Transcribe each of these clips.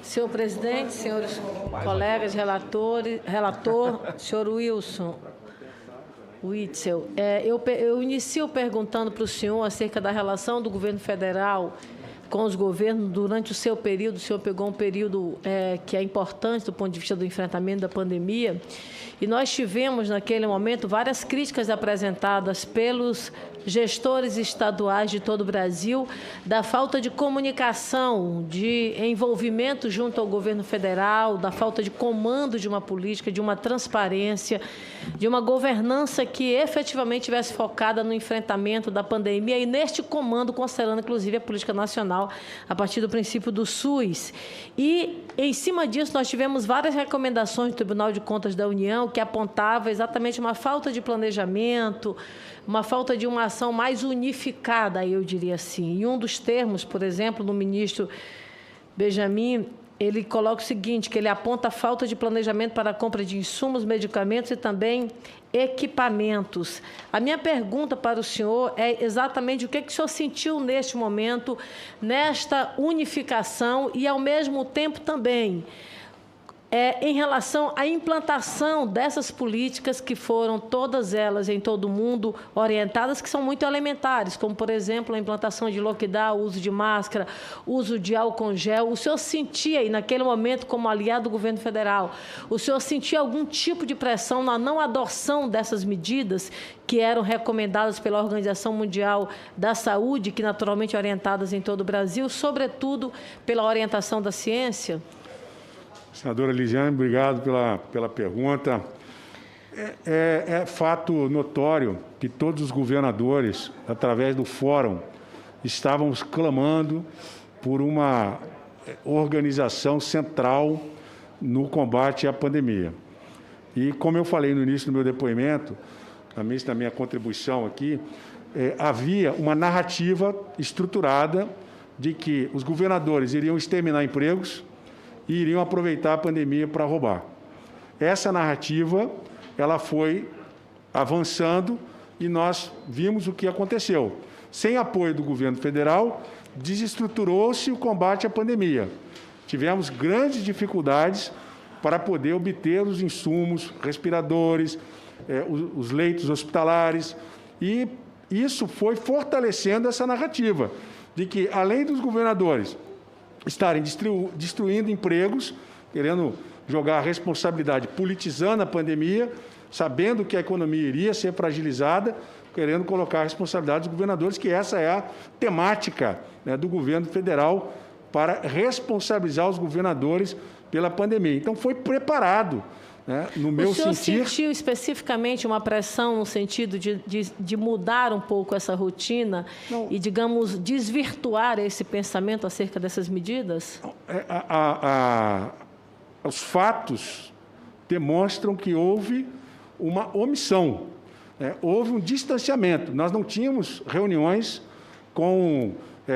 Senhor presidente, senhores colegas, relator, senhor Witzel, eu inicio perguntando para o senhor acerca da relação do governo federal com os governos durante o seu período. O senhor pegou um período que é importante do ponto de vista do enfrentamento da pandemia, e nós tivemos, naquele momento, várias críticas apresentadas pelos gestores estaduais de todo o Brasil, da falta de comunicação, de envolvimento junto ao governo federal, da falta de comando de uma política, de uma transparência, de uma governança que efetivamente estivesse focada no enfrentamento da pandemia e neste comando, considerando, inclusive, a política nacional a partir do princípio do SUS. E, em cima disso, nós tivemos várias recomendações do Tribunal de Contas da União que apontava exatamente uma falta de planejamento, uma falta de uma ação mais unificada, eu diria assim. E um dos termos, por exemplo, do ministro Benjamin, ele coloca o seguinte, que ele aponta a falta de planejamento para a compra de insumos, medicamentos e também equipamentos. A minha pergunta para o senhor é exatamente o que o senhor sentiu neste momento, nesta unificação e, ao mesmo tempo, também em relação à implantação dessas políticas que foram todas elas em todo o mundo orientadas, que são muito elementares, como, por exemplo, a implantação de lockdown, uso de máscara, uso de álcool gel. O senhor sentia, e naquele momento, como aliado do governo federal, o senhor sentia algum tipo de pressão na não adoção dessas medidas que eram recomendadas pela Organização Mundial da Saúde, que naturalmente orientadas em todo o Brasil, sobretudo pela orientação da ciência? Senadora Lisiane, obrigado pela pergunta. É fato notório que todos os governadores, através do fórum, estávamos clamando por uma organização central no combate à pandemia. E, como eu falei no início do meu depoimento, na minha contribuição aqui, havia uma narrativa estruturada de que os governadores iriam exterminar empregos e iriam aproveitar a pandemia para roubar. Essa narrativa, ela foi avançando e nós vimos o que aconteceu. Sem apoio do governo federal, desestruturou-se o combate à pandemia. Tivemos grandes dificuldades para poder obter os insumos, respiradores, os leitos hospitalares, e isso foi fortalecendo essa narrativa de que, além dos governadores estarem destruindo empregos, querendo jogar a responsabilidade, politizando a pandemia, sabendo que a economia iria ser fragilizada, querendo colocar a responsabilidade dos governadores, que essa é a temática, né, do governo federal para responsabilizar os governadores pela pandemia. Então, foi preparado, né, no meu sentir. O senhor sentiu especificamente uma pressão no sentido de mudar um pouco essa rotina? Não. E, digamos, desvirtuar esse pensamento acerca dessas medidas? Os fatos demonstram que houve uma omissão, né? Houve um distanciamento. Nós não tínhamos reuniões com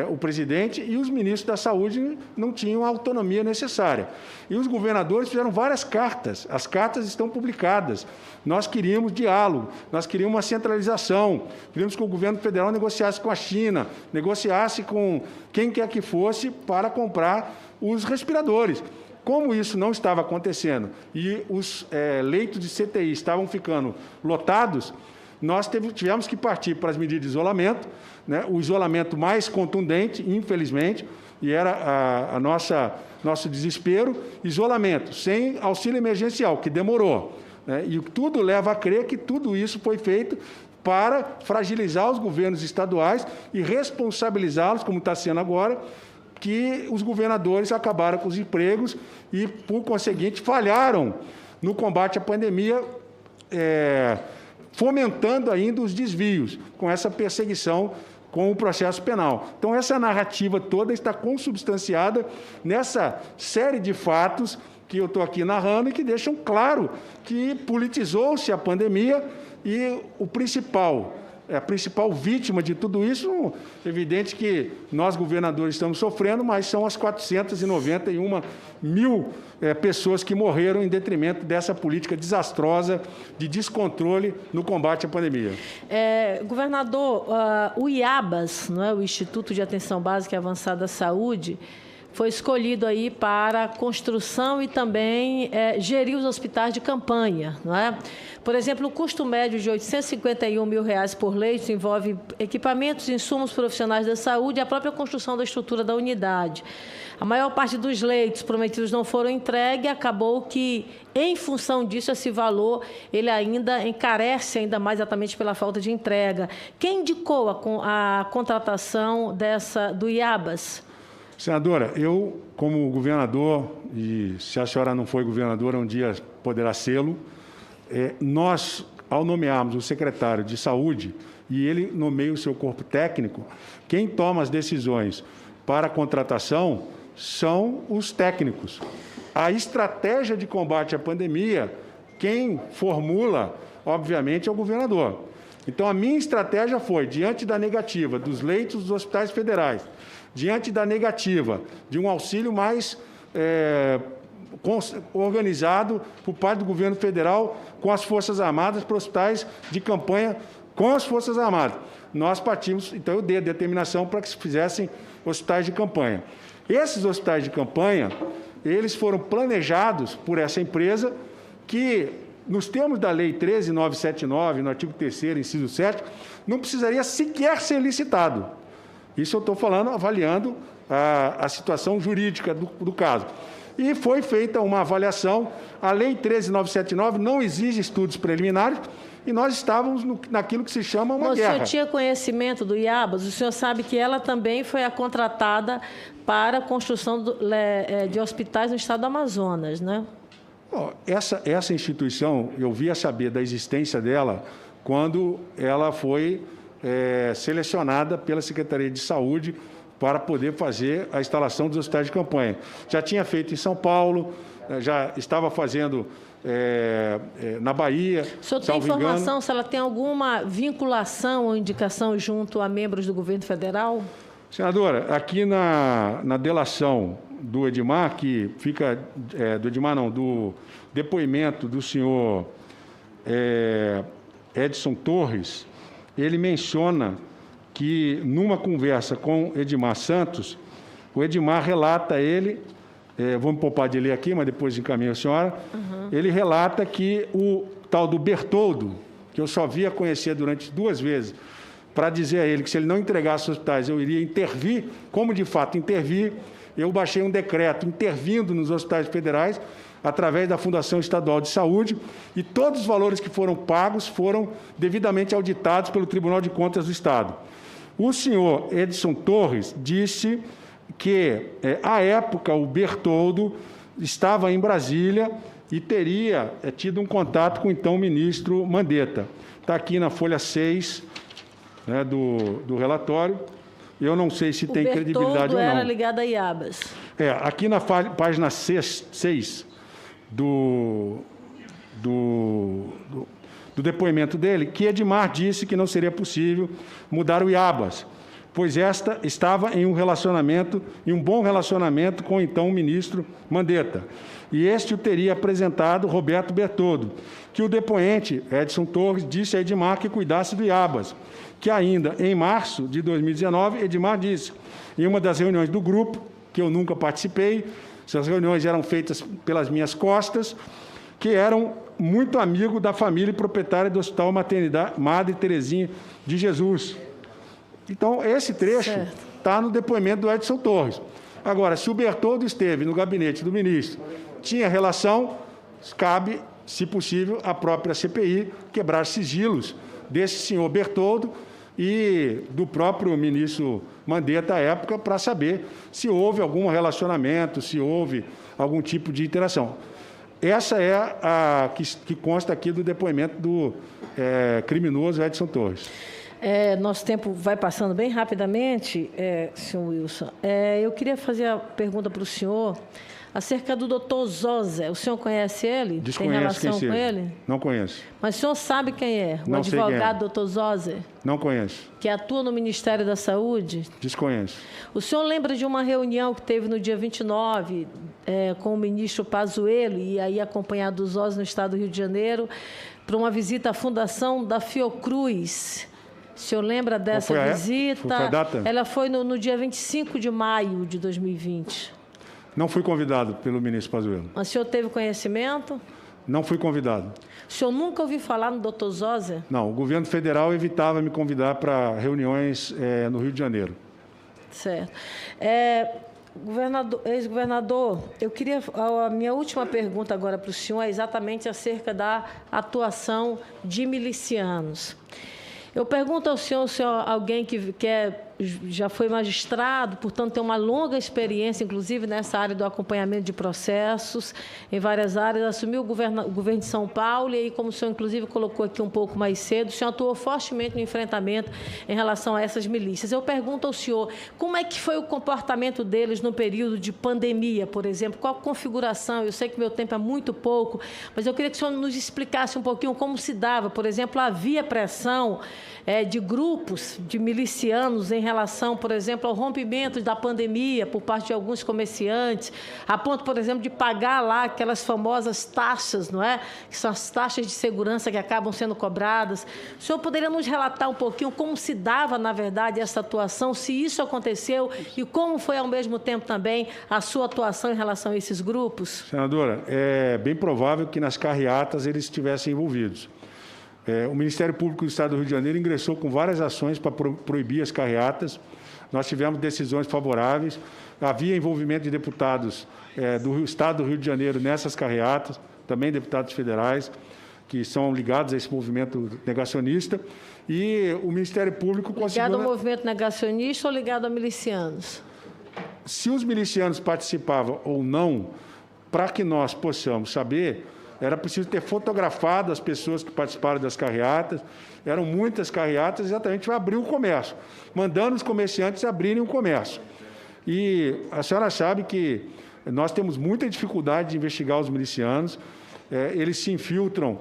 o presidente, e os ministros da Saúde não tinham a autonomia necessária. E os governadores fizeram várias cartas. As cartas estão publicadas. Nós queríamos diálogo, nós queríamos uma centralização, queríamos que o governo federal negociasse com a China, negociasse com quem quer que fosse para comprar os respiradores. Como isso não estava acontecendo e os leitos de CTI estavam ficando lotados, nós tivemos que partir para as medidas de isolamento, né, o isolamento mais contundente, infelizmente, e era nosso desespero, isolamento sem auxílio emergencial, que demorou, né, e tudo leva a crer que tudo isso foi feito para fragilizar os governos estaduais e responsabilizá-los, como está sendo agora, que os governadores acabaram com os empregos e, por conseguinte, falharam no combate à pandemia, fomentando ainda os desvios com essa perseguição com o processo penal. Então, essa narrativa toda está consubstanciada nessa série de fatos que eu estou aqui narrando e que deixam claro que politizou-se a pandemia e a principal vítima de tudo isso, é evidente que nós, governadores, estamos sofrendo, mas são as 491 mil pessoas que morreram em detrimento dessa política desastrosa de descontrole no combate à pandemia. Governador, o IABAS, não é, o Instituto de Atenção Básica e Avançada à Saúde, foi escolhido aí para construção e também gerir os hospitais de campanha, não é? Por exemplo, o custo médio de R$ 851 mil por leito envolve equipamentos, insumos profissionais da saúde e a própria construção da estrutura da unidade. A maior parte dos leitos prometidos não foram entregues, acabou que, em função disso, esse valor ele ainda encarece ainda mais exatamente pela falta de entrega. Quem indicou a contratação do IABAS? Senadora, eu, como governador, e se a senhora não foi governadora, um dia poderá sê-lo, nós, ao nomearmos o secretário de Saúde, e ele nomeia o seu corpo técnico, quem toma as decisões para a contratação são os técnicos. A estratégia de combate à pandemia, quem formula, obviamente, é o governador. Então, a minha estratégia foi, diante da negativa dos leitos dos hospitais federais, diante da negativa de um auxílio mais organizado por parte do governo federal com as Forças Armadas para hospitais de campanha com as Forças Armadas. Nós partimos, então eu dei a determinação para que se fizessem hospitais de campanha. Esses hospitais de campanha, eles foram planejados por essa empresa que, nos termos da Lei 13.979, no artigo 3º, inciso 7, não precisaria sequer ser licitado. Isso eu estou falando, avaliando a situação jurídica do caso. E foi feita uma avaliação. A Lei 13.979 não exige estudos preliminares e nós estávamos naquilo que se chama uma guerra. O senhor tinha conhecimento do IABAS? O senhor sabe que ela também foi a contratada para a construção de hospitais no estado do Amazonas, né? Bom, essa instituição, eu vi a saber da existência dela quando ela foi selecionada pela Secretaria de Saúde para poder fazer a instalação dos hospitais de campanha. Já tinha feito em São Paulo, já estava fazendo na Bahia. O senhor tem informação se ela tem alguma vinculação ou indicação junto a membros do governo federal? Senadora, aqui na delação do Edmar, que fica, do Edmar não, do depoimento do senhor Edson Torres, ele menciona que, numa conversa com Edmar Santos, o Edmar relata vou me poupar de ler aqui, mas depois encaminho a senhora, ele relata que o tal do Bertoldo, que eu só via conhecer durante 2 vezes, para dizer a ele que se ele não entregasse os hospitais, eu iria intervir, como de fato intervir, eu baixei um decreto intervindo nos hospitais federais, através da Fundação Estadual de Saúde, e todos os valores que foram pagos foram devidamente auditados pelo Tribunal de Contas do Estado. O senhor Edson Torres disse que, à época, o Bertoldo estava em Brasília e teria tido um contato com o então ministro Mandetta. Está aqui na folha 6 do relatório. Eu não sei se tem credibilidade ou não. O Bertoldo era ligado a IABAS. Aqui na página 6 do depoimento dele, que Edmar disse que não seria possível mudar o IABAS, pois esta estava em um bom relacionamento com o então ministro Mandetta. E este o teria apresentado Roberto Bertoldo, que o depoente, Edson Torres, disse a Edmar que cuidasse do IABAS, que ainda em março de 2019, Edmar disse, em uma das reuniões do grupo, que eu nunca participei, essas reuniões eram feitas pelas minhas costas, que eram muito amigo da família e proprietária do Hospital Maternidade Madre Terezinha de Jesus. Então, esse trecho está no depoimento do Edson Torres. Agora, se o Bertoldo esteve no gabinete do ministro, tinha relação, cabe, se possível, à própria CPI quebrar sigilos desse senhor Bertoldo e do próprio ministro Mandetta à época, para saber se houve algum relacionamento, se houve algum tipo de interação. Essa é a que consta aqui do depoimento do criminoso Edson Torres. Nosso tempo vai passando bem rapidamente, senhor Wilson. Eu queria fazer a pergunta para o senhor acerca do doutor Zózer. O senhor conhece ele? Desconheço. Tem relação com ele? Não conheço. Mas o senhor sabe quem é? O Não sei quem é. advogado doutor Zózer? Não conheço. Que atua no Ministério da Saúde? Desconheço. O senhor lembra de uma reunião que teve no dia 29 com o ministro Pazuello, e aí acompanhado do Zózer no estado do Rio de Janeiro, para uma visita à Fundação da Fiocruz? O senhor lembra dessa visita? Foi a data? Ela foi no dia 25 de maio de 2020. Não fui convidado pelo ministro Pazuello. O senhor teve conhecimento? Não fui convidado. O senhor nunca ouviu falar no Dr. Zósia? Não, o governo federal evitava me convidar para reuniões no Rio de Janeiro. Certo. Ex-governador, a minha última pergunta agora para o senhor é exatamente acerca da atuação de milicianos. Eu pergunto ao senhor, alguém que já foi magistrado, portanto, tem uma longa experiência, inclusive nessa área do acompanhamento de processos, em várias áreas, assumiu o governo de São Paulo, e aí, como o senhor, inclusive, colocou aqui um pouco mais cedo, o senhor atuou fortemente no enfrentamento em relação a essas milícias. Eu pergunto ao senhor, como é que foi o comportamento deles no período de pandemia, por exemplo? Qual a configuração? Eu sei que meu tempo é muito pouco, mas eu queria que o senhor nos explicasse um pouquinho como se dava. Por exemplo, havia pressão de grupos de milicianos em relação, por exemplo, ao rompimento da pandemia por parte de alguns comerciantes, a ponto, por exemplo, de pagar lá aquelas famosas taxas, não é? Que são as taxas de segurança que acabam sendo cobradas. O senhor poderia nos relatar um pouquinho como se dava, na verdade, essa atuação, se isso aconteceu e como foi, ao mesmo tempo, também a sua atuação em relação a esses grupos? Senadora, é bem provável que nas carreatas eles estivessem envolvidos. O Ministério Público do Estado do Rio de Janeiro ingressou com várias ações para proibir as carreatas. Nós tivemos decisões favoráveis. Havia envolvimento de deputados do Estado do Rio de Janeiro nessas carreatas, também deputados federais, que são ligados a esse movimento negacionista. E o Ministério Público conseguiu... Ligado ao movimento negacionista ou ligado a milicianos? Se os milicianos participavam ou não, para que nós possamos saber... Era preciso ter fotografado as pessoas que participaram das carreatas. Eram muitas carreatas, exatamente para abrir o comércio, mandando os comerciantes abrirem o comércio. E a senhora sabe que nós temos muita dificuldade de investigar os milicianos. Eles se infiltram.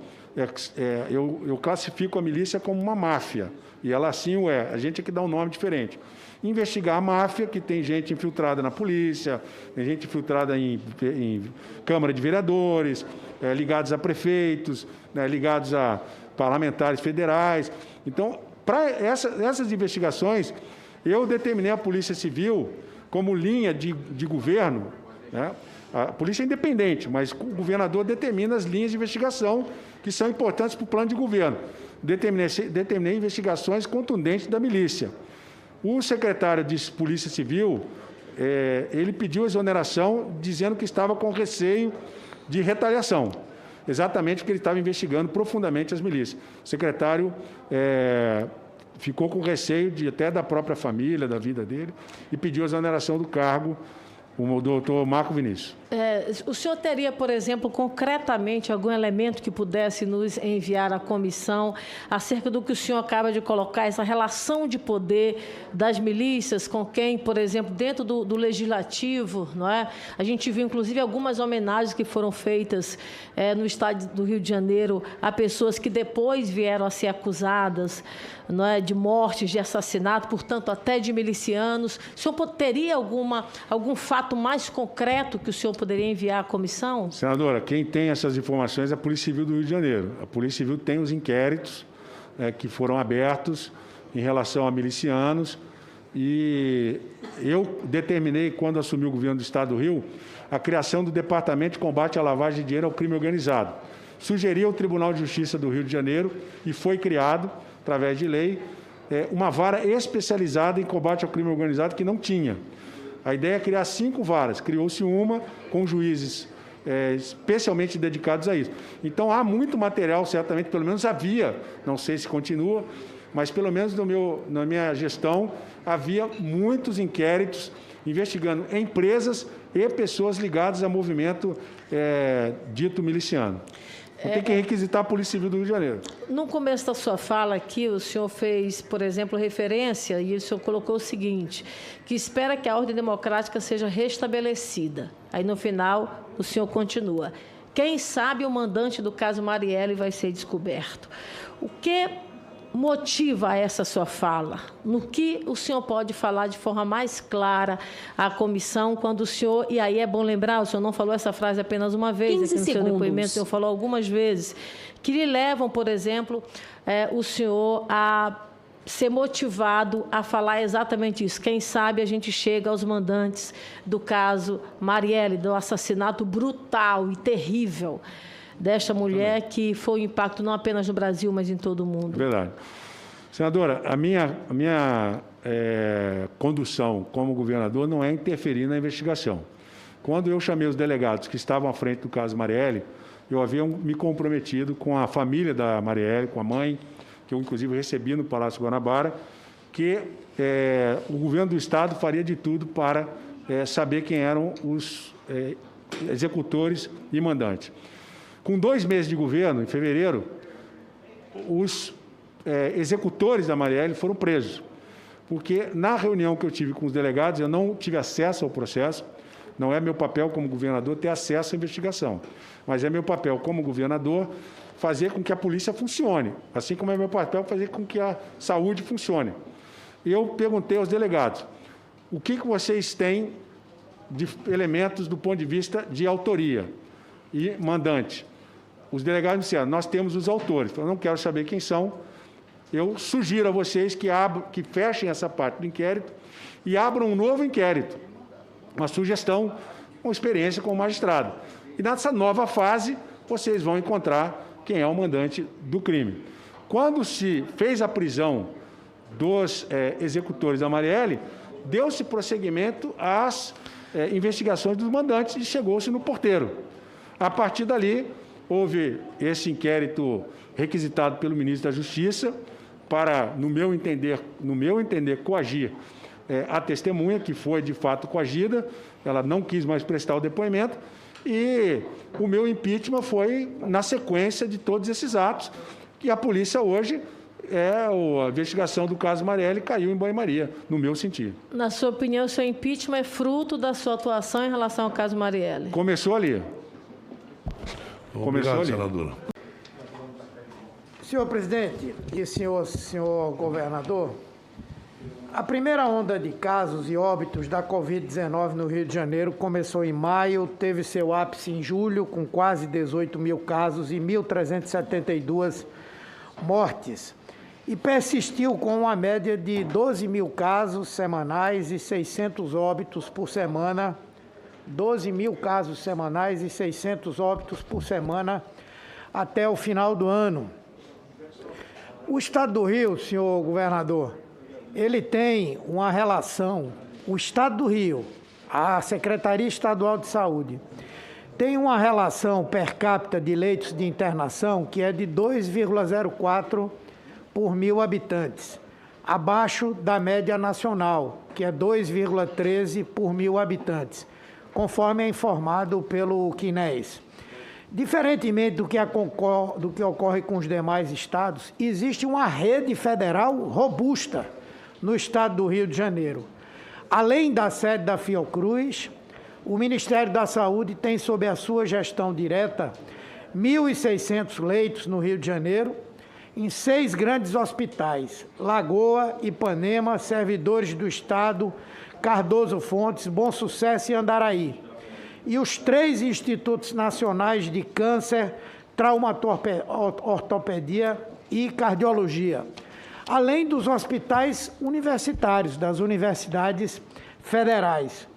Eu classifico a milícia como uma máfia, e ela assim o é. A gente é que dá um nome diferente. Investigar a máfia, que tem gente infiltrada na polícia, tem gente infiltrada em Câmara de Vereadores, ligados a prefeitos, ligados a parlamentares federais. Então, para essas investigações, eu determinei a Polícia Civil como linha de governo, né? A polícia é independente, mas o governador determina as linhas de investigação que são importantes para o plano de governo. Determinei investigações contundentes da milícia. O secretário de Polícia Civil, ele pediu exoneração, dizendo que estava com receio de retaliação, exatamente porque ele estava investigando profundamente as milícias. O secretário ficou com receio até da própria família, da vida dele, e pediu exoneração do cargo, o doutor Marco Vinícius. O senhor teria, por exemplo, concretamente algum elemento que pudesse nos enviar à comissão acerca do que o senhor acaba de colocar, essa relação de poder das milícias com quem, por exemplo, dentro do legislativo, não é? A gente viu, inclusive, algumas homenagens que foram feitas no estado do Rio de Janeiro a pessoas que depois vieram a ser acusadas, não é, de mortes, de assassinato, portanto, até de milicianos. O senhor teria algum fato mais concreto que o senhor poderia enviar à comissão? Senadora, quem tem essas informações é a Polícia Civil do Rio de Janeiro. A Polícia Civil tem os inquéritos que foram abertos em relação a milicianos, e eu determinei, quando assumi o governo do Estado do Rio, a criação do Departamento de Combate à Lavagem de Dinheiro ao Crime Organizado. Sugeri ao Tribunal de Justiça do Rio de Janeiro, e foi criado, através de lei, uma vara especializada em combate ao crime organizado que não tinha. A ideia é criar 5 varas. Criou-se uma com juízes especialmente dedicados a isso. Então, há muito material, certamente, pelo menos havia, não sei se continua, mas pelo menos na minha gestão, havia muitos inquéritos investigando empresas e pessoas ligadas a movimento dito miliciano. Tem que requisitar a Polícia Civil do Rio de Janeiro. No começo da sua fala aqui, o senhor fez, por exemplo, referência, e o senhor colocou o seguinte, que espera que a ordem democrática seja restabelecida. Aí, no final, o senhor continua. Quem sabe o mandante do caso Marielle vai ser descoberto. O que motiva essa sua fala? No que o senhor pode falar de forma mais clara à comissão, quando o senhor, e aí é bom lembrar, o senhor não falou essa frase apenas uma vez, aqui no seu depoimento, o senhor falou algumas vezes, que lhe levam, por exemplo, o senhor a ser motivado a falar exatamente isso. Quem sabe a gente chega aos mandantes do caso Marielle, do assassinato brutal e terrível desta mulher, que foi um impacto não apenas no Brasil, mas em todo o mundo. Verdade. Senadora, a minha condução como governador não é interferir na investigação. Quando eu chamei os delegados que estavam à frente do caso Marielle, eu havia me comprometido com a família da Marielle, com a mãe, que eu, inclusive, recebi no Palácio Guanabara, que o governo do Estado faria de tudo para saber quem eram os executores e mandantes. Com 2 meses de governo, em fevereiro, os executores da Marielle foram presos, porque na reunião que eu tive com os delegados, eu não tive acesso ao processo. Não é meu papel como governador ter acesso à investigação, mas é meu papel como governador fazer com que a polícia funcione, assim como é meu papel fazer com que a saúde funcione. Eu perguntei aos delegados, o que vocês têm de elementos do ponto de vista de autoria e mandante? Os delegados me disseram, nós temos os autores, eu não quero saber quem são, eu sugiro a vocês que fechem essa parte do inquérito e abram um novo inquérito, uma sugestão, uma experiência com o magistrado. E nessa nova fase, vocês vão encontrar quem é o mandante do crime. Quando se fez a prisão dos executores da Marielle, deu-se prosseguimento às investigações dos mandantes e chegou-se no porteiro. A partir dali, houve esse inquérito requisitado pelo ministro da Justiça para, no meu entender, coagir a testemunha, que foi de fato coagida, ela não quis mais prestar o depoimento, e o meu impeachment foi na sequência de todos esses atos, que a polícia hoje, a investigação do caso Marielle caiu em banho-maria, no meu sentido. Na sua opinião, o seu impeachment é fruto da sua atuação em relação ao caso Marielle? Começou ali. Obrigado, senadora. Senhor presidente e senhor governador, a primeira onda de casos e óbitos da Covid-19 no Rio de Janeiro começou em maio, teve seu ápice em julho, com quase 18 mil casos e 1.372 mortes, e persistiu com uma média de 12 mil casos semanais e 600 óbitos por semana, 12 mil casos semanais e 600 óbitos por semana até o final do ano. O Estado do Rio, senhor governador, ele tem uma relação, o Estado do Rio, a Secretaria Estadual de Saúde, tem uma relação per capita de leitos de internação que é de 2,04 por 1.000 habitantes, abaixo da média nacional, que é 2,13 por 1.000 habitantes, conforme é informado pelo CNES. Diferentemente do que ocorre com os demais estados, existe uma rede federal robusta no estado do Rio de Janeiro. Além da sede da Fiocruz, o Ministério da Saúde tem sob a sua gestão direta 1.600 leitos no Rio de Janeiro, em 6 grandes hospitais, Lagoa, Ipanema, Servidores do Estado, Cardoso Fontes, Bom Sucesso e Andaraí. E os 3 institutos nacionais de câncer, traumatortopedia e cardiologia, além dos hospitais universitários, das universidades federais.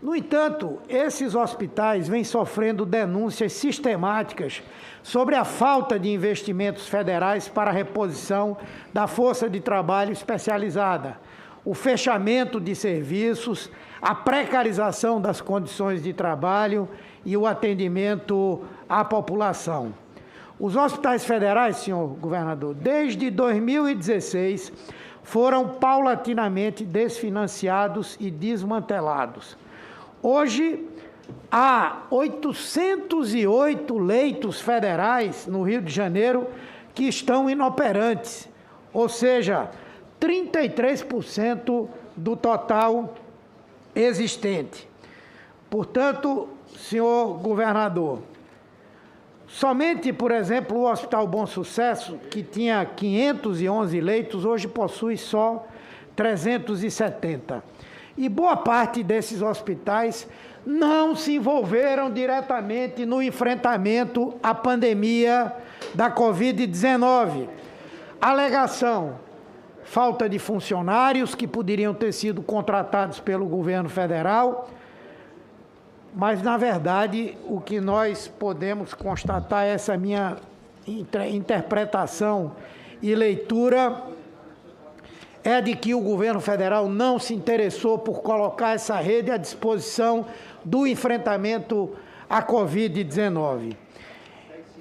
No entanto, esses hospitais vêm sofrendo denúncias sistemáticas sobre a falta de investimentos federais para a reposição da força de trabalho especializada, o fechamento de serviços, a precarização das condições de trabalho e o atendimento à população. Os hospitais federais, senhor governador, desde 2016, foram paulatinamente desfinanciados e desmantelados. Hoje, há 808 leitos federais no Rio de Janeiro que estão inoperantes, ou seja, 33% do total existente. Portanto, senhor governador, somente, por exemplo, o Hospital Bom Sucesso, que tinha 511 leitos, hoje possui só 370. E boa parte desses hospitais não se envolveram diretamente no enfrentamento à pandemia da Covid-19. Alegação: falta de funcionários que poderiam ter sido contratados pelo governo federal, mas, na verdade, o que nós podemos constatar, essa minha interpretação e leitura, é de que o governo federal não se interessou por colocar essa rede à disposição do enfrentamento à Covid-19.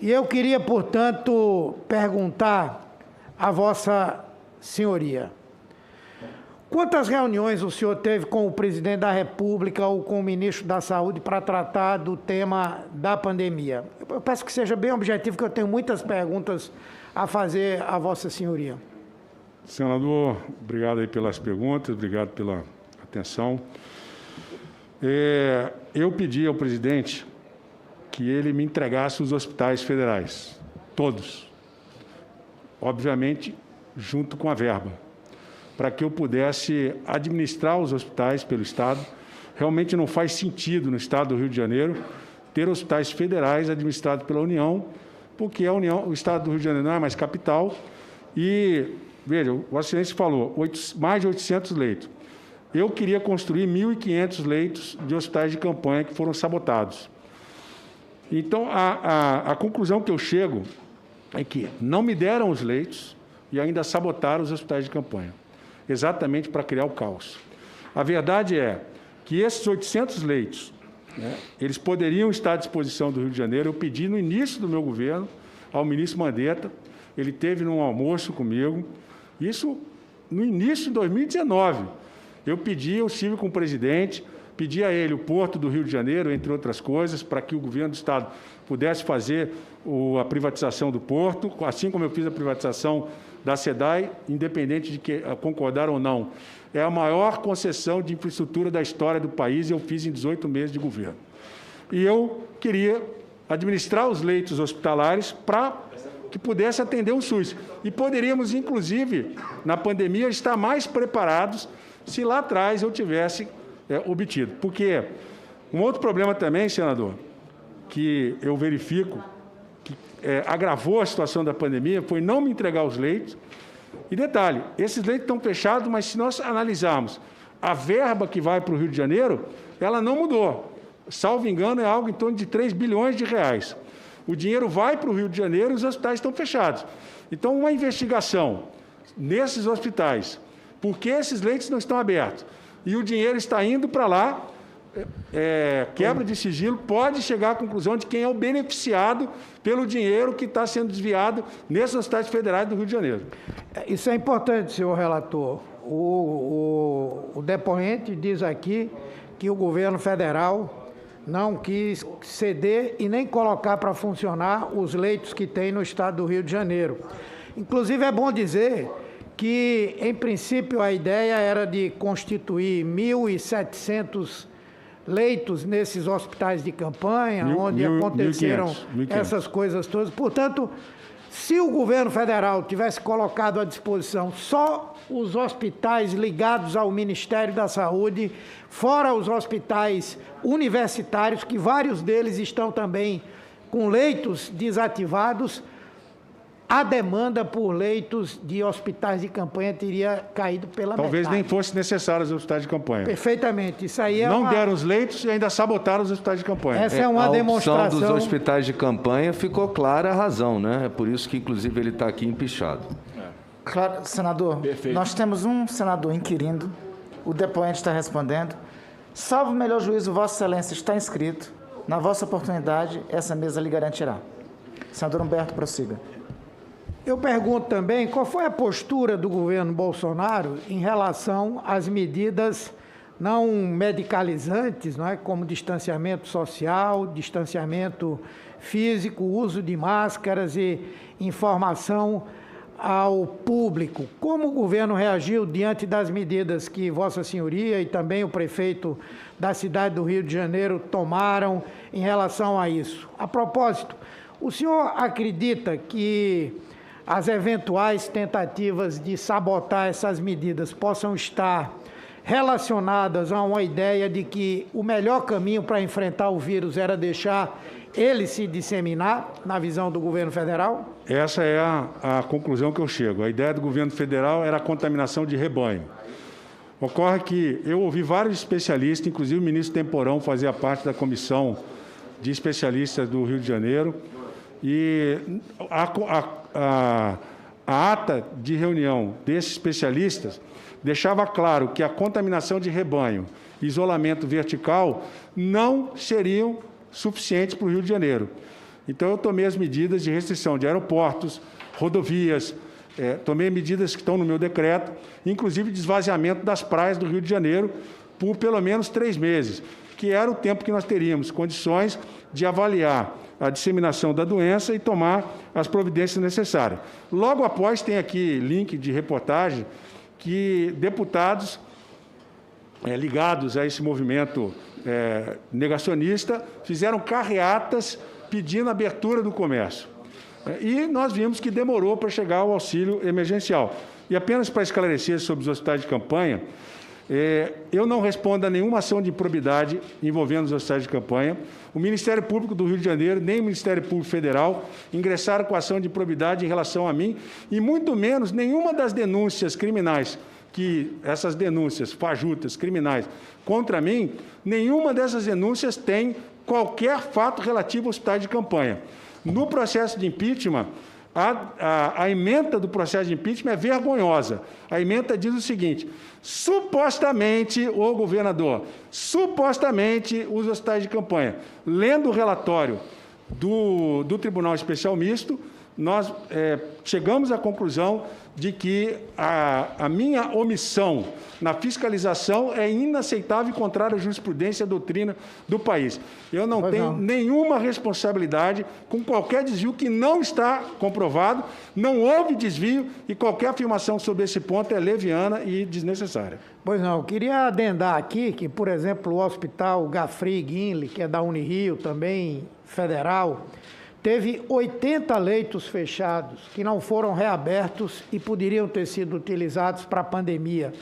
E eu queria, portanto, perguntar a Vossa Senhoria: quantas reuniões o senhor teve com o presidente da República ou com o ministro da Saúde para tratar do tema da pandemia? Eu peço que seja bem objetivo, que eu tenho muitas perguntas a fazer a Vossa Senhoria. Senador, obrigado aí pelas perguntas, obrigado pela atenção. Eu pedi ao presidente que ele me entregasse os hospitais federais, todos, obviamente junto com a verba, para que eu pudesse administrar os hospitais pelo Estado. Realmente não faz sentido no Estado do Rio de Janeiro ter hospitais federais administrados pela União, porque o Estado do Rio de Janeiro não é mais capital e, veja, o Vossa Excelência falou, mais de 800 leitos. Eu queria construir 1.500 leitos de hospitais de campanha que foram sabotados. Então, a conclusão que eu chego é que não me deram os leitos e ainda sabotaram os hospitais de campanha, exatamente para criar o caos. A verdade é que esses 800 leitos, eles poderiam estar à disposição do Rio de Janeiro. Eu pedi no início do meu governo ao ministro Mandetta, ele teve num almoço comigo, isso no início de 2019. Eu estive com o presidente, pedi a ele o Porto do Rio de Janeiro, entre outras coisas, para que o governo do Estado pudesse fazer a privatização do Porto, assim como eu fiz a privatização da SEDAI, independente de que concordar ou não. É a maior concessão de infraestrutura da história do país e eu fiz em 18 meses de governo. E eu queria administrar os leitos hospitalares para que pudesse atender o SUS. E poderíamos, inclusive, na pandemia, estar mais preparados se lá atrás eu tivesse obtido. Porque um outro problema também, senador, que eu verifico, que agravou a situação da pandemia, foi não me entregar os leitos. E detalhe, esses leitos estão fechados, mas se nós analisarmos a verba que vai para o Rio de Janeiro, ela não mudou. Salvo engano, é algo em torno de 3 bilhões de reais. O dinheiro vai para o Rio de Janeiro e os hospitais estão fechados. Então, uma investigação nesses hospitais, por que esses leitos não estão abertos? E o dinheiro está indo para lá, quebra de sigilo, pode chegar à conclusão de quem é o beneficiado pelo dinheiro que está sendo desviado nesses hospitais federais do Rio de Janeiro. Isso é importante, senhor relator. O depoente diz aqui que o governo federal não quis ceder e nem colocar para funcionar os leitos que tem no estado do Rio de Janeiro. Inclusive, é bom dizer que, em princípio, a ideia era de constituir 1.700 leitos nesses hospitais de campanha, onde aconteceram 1.500. essas coisas todas. Portanto, se o governo federal tivesse colocado à disposição só os hospitais ligados ao Ministério da Saúde, fora os hospitais universitários, que vários deles estão também com leitos desativados, a demanda por leitos de hospitais de campanha teria caído pela metade. Talvez nem fosse necessário os hospitais de campanha. Perfeitamente. Isso aí não deram os leitos e ainda sabotaram os hospitais de campanha. Essa é uma demonstração. A opção dos hospitais de campanha ficou clara a razão, né? É por isso que, inclusive, ele está aqui empichado. Claro, senador. Perfeito. Nós temos um senador inquirindo, o depoente está respondendo. Salvo o melhor juízo, Vossa Excelência está inscrito. Na vossa oportunidade, essa mesa lhe garantirá. Senador Humberto, prossiga. Eu pergunto também qual foi a postura do governo Bolsonaro em relação às medidas não medicalizantes, não é, como distanciamento social, distanciamento físico, uso de máscaras e informação ao público. Como o governo reagiu diante das medidas que Vossa Senhoria e também o prefeito da cidade do Rio de Janeiro tomaram em relação a isso? A propósito, o senhor acredita que as eventuais tentativas de sabotar essas medidas possam estar relacionadas a uma ideia de que o melhor caminho para enfrentar o vírus era deixar ele se disseminar, na visão do governo federal? Essa é a conclusão que eu chego. A ideia do governo federal era a contaminação de rebanho. Ocorre que eu ouvi vários especialistas, inclusive o ministro Temporão fazia parte da comissão de especialistas do Rio de Janeiro, e a ata de reunião desses especialistas deixava claro que a contaminação de rebanho e isolamento vertical não seriam suficientes para o Rio de Janeiro. Então, eu tomei as medidas de restrição de aeroportos, rodovias, tomei medidas que estão no meu decreto, inclusive de esvaziamento das praias do Rio de Janeiro por pelo menos 3 meses, que era o tempo que nós teríamos condições de avaliar a disseminação da doença e tomar as providências necessárias. Logo após, tem aqui link de reportagem que deputados ligados a esse movimento negacionista fizeram carreatas pedindo abertura do comércio. E nós vimos que demorou para chegar ao auxílio emergencial. E apenas para esclarecer sobre os hospitais de campanha, eu não respondo a nenhuma ação de improbidade envolvendo os hospitais de campanha. O Ministério Público do Rio de Janeiro, nem o Ministério Público Federal ingressaram com ação de improbidade em relação a mim, e muito menos nenhuma das denúncias criminais, que essas denúncias fajutas, criminais, contra mim, nenhuma dessas denúncias tem qualquer fato relativo ao hospital de campanha. No processo de impeachment, a ementa do processo de impeachment é vergonhosa. A ementa diz o seguinte: supostamente, o governador, supostamente os hospitais de campanha. Lendo o relatório do Tribunal Especial Misto, nós chegamos à conclusão de que a minha omissão na fiscalização é inaceitável e contrária à jurisprudência e à doutrina do país. Eu não tenho nenhuma responsabilidade com qualquer desvio que não está comprovado, não houve desvio, e qualquer afirmação sobre esse ponto é leviana e desnecessária. Pois não, eu queria adendar aqui que, por exemplo, o Hospital Gafri Guinle, que é da Unirio, também federal, teve 80 leitos fechados que não foram reabertos e poderiam ter sido utilizados para a pandemia.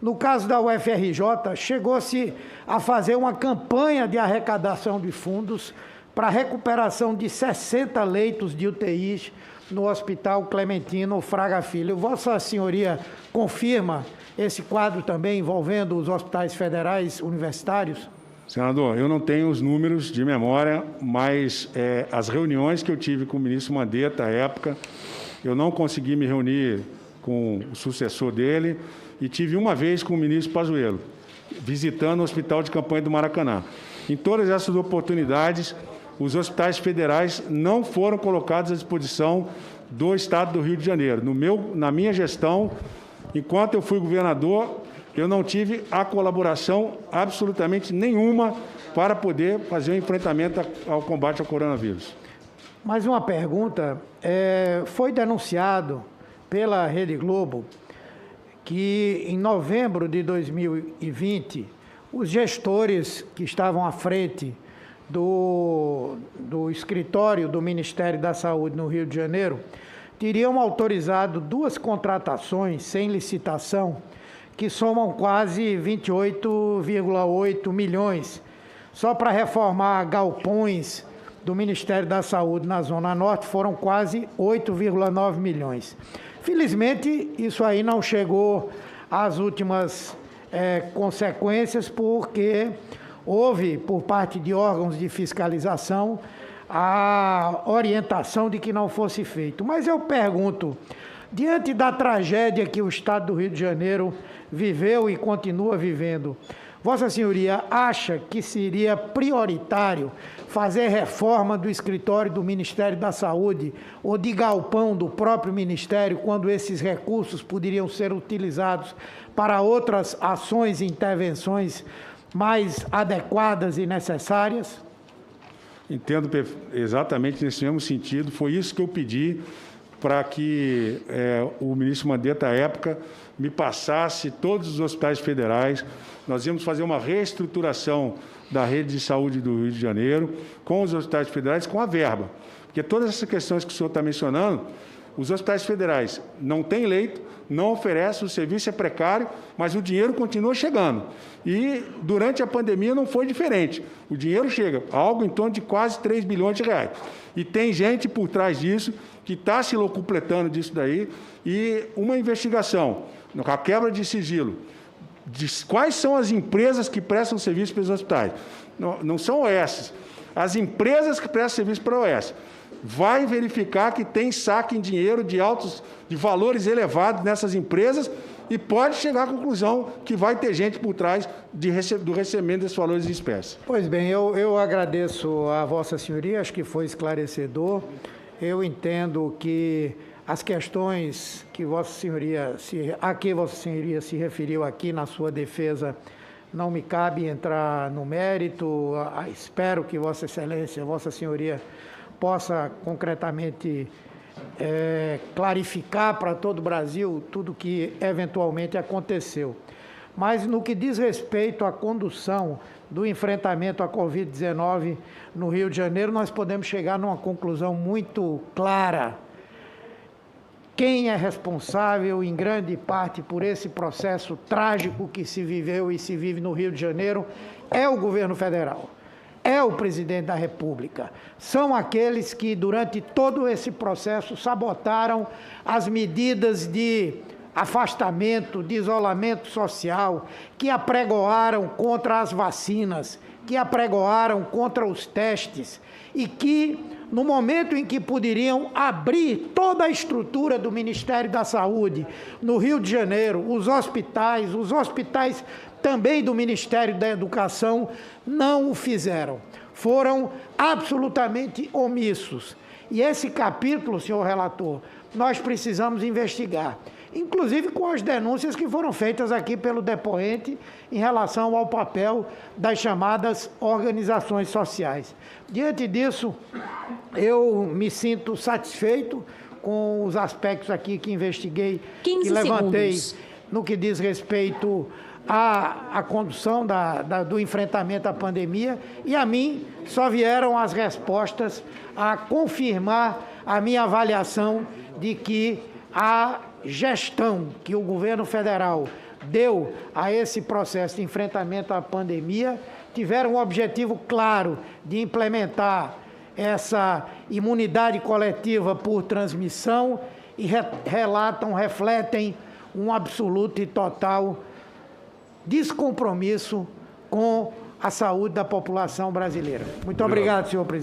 No caso da UFRJ, chegou-se a fazer uma campanha de arrecadação de fundos para a recuperação de 60 leitos de UTIs no Hospital Clementino Fraga Filho. Vossa Senhoria confirma esse quadro também envolvendo os hospitais federais universitários? Senador, eu não tenho os números de memória, mas as reuniões que eu tive com o ministro Mandetta à época, eu não consegui me reunir com o sucessor dele, e tive uma vez com o ministro Pazuello, visitando o Hospital de Campanha do Maracanã. Em todas essas oportunidades, os hospitais federais não foram colocados à disposição do Estado do Rio de Janeiro. Na minha gestão, enquanto eu fui governador, eu não tive a colaboração absolutamente nenhuma para poder fazer o enfrentamento ao combate ao coronavírus. Mais uma pergunta. Foi denunciado pela Rede Globo que, em novembro de 2020, os gestores que estavam à frente do escritório do Ministério da Saúde no Rio de Janeiro teriam autorizado 2 contratações sem licitação, que somam quase 28,8 milhões, só para reformar galpões do Ministério da Saúde na Zona Norte foram quase 8,9 milhões. Felizmente, isso aí não chegou às últimas consequências, porque houve, por parte de órgãos de fiscalização, a orientação de que não fosse feito. Mas eu pergunto, diante da tragédia que o Estado do Rio de Janeiro viveu e continua vivendo, Vossa Senhoria acha que seria prioritário fazer reforma do escritório do Ministério da Saúde ou de galpão do próprio Ministério, quando esses recursos poderiam ser utilizados para outras ações e intervenções mais adequadas e necessárias? Entendo exatamente nesse mesmo sentido. Foi isso que eu pedi para que o ministro Mandetta, à época, me passasse todos os hospitais federais. Nós íamos fazer uma reestruturação da rede de saúde do Rio de Janeiro com os hospitais federais, com a verba. Porque todas essas questões que o senhor está mencionando Os hospitais federais não têm leito, não oferecem, o serviço é precário, mas o dinheiro continua chegando. E durante a pandemia não foi diferente. O dinheiro chega, algo em torno de quase 3 bilhões de reais. E tem gente por trás disso que está se locupletando disso daí. E uma investigação, com a quebra de sigilo, de quais são as empresas que prestam serviço para os hospitais. Não são OS. As empresas que prestam serviço para a OS. Vai verificar que tem saque em dinheiro de valores elevados nessas empresas e pode chegar à conclusão que vai ter gente por trás do recebimento desses valores em espécie. Pois bem, eu agradeço a Vossa Senhoria, acho que foi esclarecedor. Eu entendo que as questões que a que Vossa Senhoria se referiu aqui na sua defesa, não me cabe entrar no mérito. Espero que Vossa Excelência, Vossa Senhoria, possa concretamente clarificar para todo o Brasil tudo que eventualmente aconteceu. Mas no que diz respeito à condução do enfrentamento à Covid-19 no Rio de Janeiro, nós podemos chegar numa conclusão muito clara. Quem é responsável, em grande parte, por esse processo trágico que se viveu e se vive no Rio de Janeiro é o governo federal. É o presidente da República. São aqueles que, durante todo esse processo, sabotaram as medidas de afastamento, de isolamento social, que apregoaram contra as vacinas, que apregoaram contra os testes e que, no momento em que poderiam abrir toda a estrutura do Ministério da Saúde no Rio de Janeiro, os hospitais também do Ministério da Educação, não o fizeram. Foram absolutamente omissos. E esse capítulo, senhor relator, nós precisamos investigar, inclusive com as denúncias que foram feitas aqui pelo depoente em relação ao papel das chamadas organizações sociais. Diante disso, eu me sinto satisfeito com os aspectos aqui que investiguei, que levantei no que diz respeito à condução do enfrentamento à pandemia, e a mim só vieram as respostas a confirmar a minha avaliação de que a gestão que o governo federal deu a esse processo de enfrentamento à pandemia tiveram um objetivo claro de implementar essa imunidade coletiva por transmissão e refletem um absoluto e total descompromisso com a saúde da população brasileira. Muito obrigado, senhor presidente.